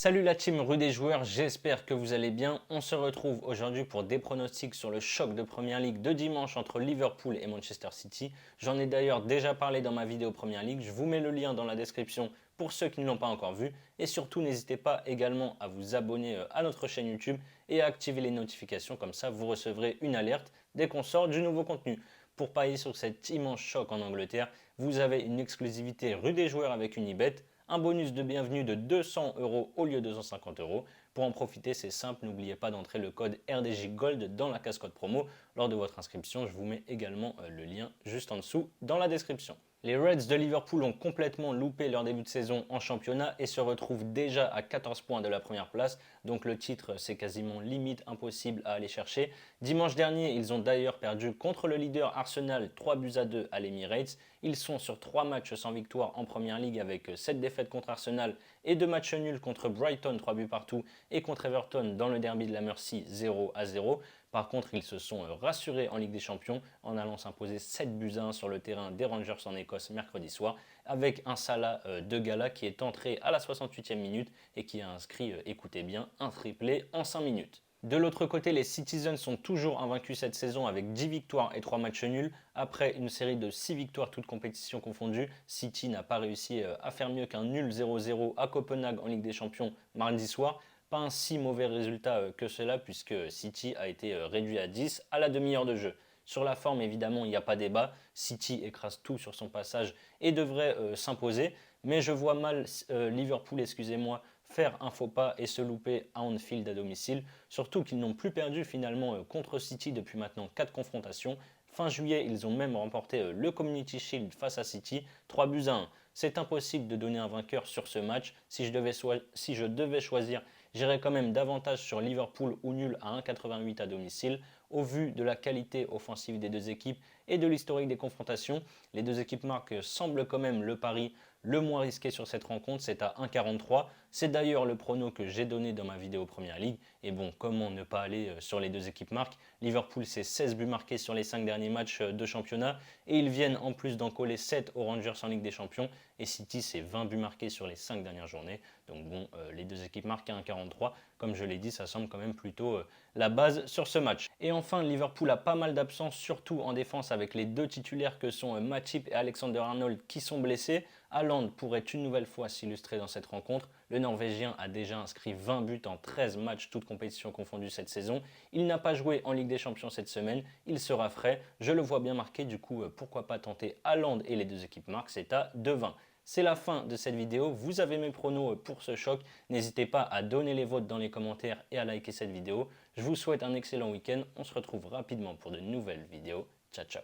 Salut la team Rue des Joueurs, j'espère que vous allez bien. On se retrouve aujourd'hui pour des pronostics sur le choc de Première Ligue de dimanche entre Liverpool et Manchester City. J'en ai d'ailleurs déjà parlé dans ma vidéo Première Ligue, je vous mets le lien dans la description pour ceux qui ne l'ont pas encore vu. Et surtout n'hésitez pas également à vous abonner à notre chaîne YouTube et à activer les notifications, comme ça vous recevrez une alerte dès qu'on sort du nouveau contenu. Pour parier sur cet immense choc en Angleterre, vous avez une exclusivité Rue des Joueurs avec Unibet, un bonus de bienvenue de 200 € au lieu de 250 €. Pour en profiter, c'est simple, n'oubliez pas d'entrer le code RDJ Gold dans la cascade promo lors de votre inscription. Je vous mets également le lien juste en dessous dans la description. Les Reds de Liverpool ont complètement loupé leur début de saison en championnat et se retrouvent déjà à 14 points de la première place. Donc le titre, c'est quasiment limite impossible à aller chercher. Dimanche dernier, ils ont d'ailleurs perdu contre le leader Arsenal 3-2 à l'Emirates. Ils sont sur 3 matchs sans victoire en première ligue avec 7 défaites contre Arsenal et 2 matchs nuls contre Brighton 3 buts partout et contre Everton dans le derby de la Mercy 0-0. Par contre, ils se sont rassurés en Ligue des Champions en allant s'imposer 7-1 sur le terrain des Rangers en Écosse mercredi soir avec un Salah de Gala qui est entré à la 68e minute et qui a inscrit, écoutez bien, un triplé en 5 minutes. De l'autre côté, les Citizens sont toujours invaincus cette saison avec 10 victoires et 3 matchs nuls. Après une série de 6 victoires toutes compétitions confondues, City n'a pas réussi à faire mieux qu'un nul 0-0 à Copenhague en Ligue des Champions mardi soir. Pas un si mauvais résultat que cela puisque City a été réduit à 10 à la demi-heure de jeu. Sur la forme, évidemment, il n'y a pas débat. City écrase tout sur son passage et devrait s'imposer. Mais je vois mal Liverpool, excusez-moi, faire un faux pas et se louper à Anfield à domicile. Surtout qu'ils n'ont plus perdu finalement contre City depuis maintenant 4 confrontations. Fin juillet, ils ont même remporté le Community Shield face à City, 3-1. C'est impossible de donner un vainqueur sur ce match. Si je devais choisir, j'irais quand même davantage sur Liverpool ou nul à 1,88 à domicile. Au vu de la qualité offensive des deux équipes et de l'historique des confrontations, les deux équipes marquent semblent quand même le pari le moins risqué sur cette rencontre, c'est à 1,43. C'est d'ailleurs le prono que j'ai donné dans ma vidéo Première Ligue. Et bon, comment ne pas aller sur les deux équipes marques? Liverpool, c'est 16 buts marqués sur les 5 derniers matchs de championnat. Et ils viennent en plus d'en coller 7 aux Rangers en Ligue des Champions. Et City, c'est 20 buts marqués sur les 5 dernières journées. Donc bon, les deux équipes marquent à 1,43. Comme je l'ai dit, ça semble quand même plutôt la base sur ce match. Et enfin, Liverpool a pas mal d'absences, surtout en défense avec les deux titulaires que sont Matip et Alexander-Arnold qui sont blessés. Haaland pourrait une nouvelle fois s'illustrer dans cette rencontre. Le Norvégien a déjà inscrit 20 buts en 13 matchs, toutes compétitions confondues cette saison. Il n'a pas joué en Ligue des Champions cette semaine. Il sera frais. Je le vois bien marqué. Du coup, pourquoi pas tenter Haaland et les deux équipes marquent. C'est à 2,20. C'est la fin de cette vidéo. Vous avez mes pronos pour ce choc. N'hésitez pas à donner les votes dans les commentaires et à liker cette vidéo. Je vous souhaite un excellent week-end. On se retrouve rapidement pour de nouvelles vidéos. Ciao, ciao.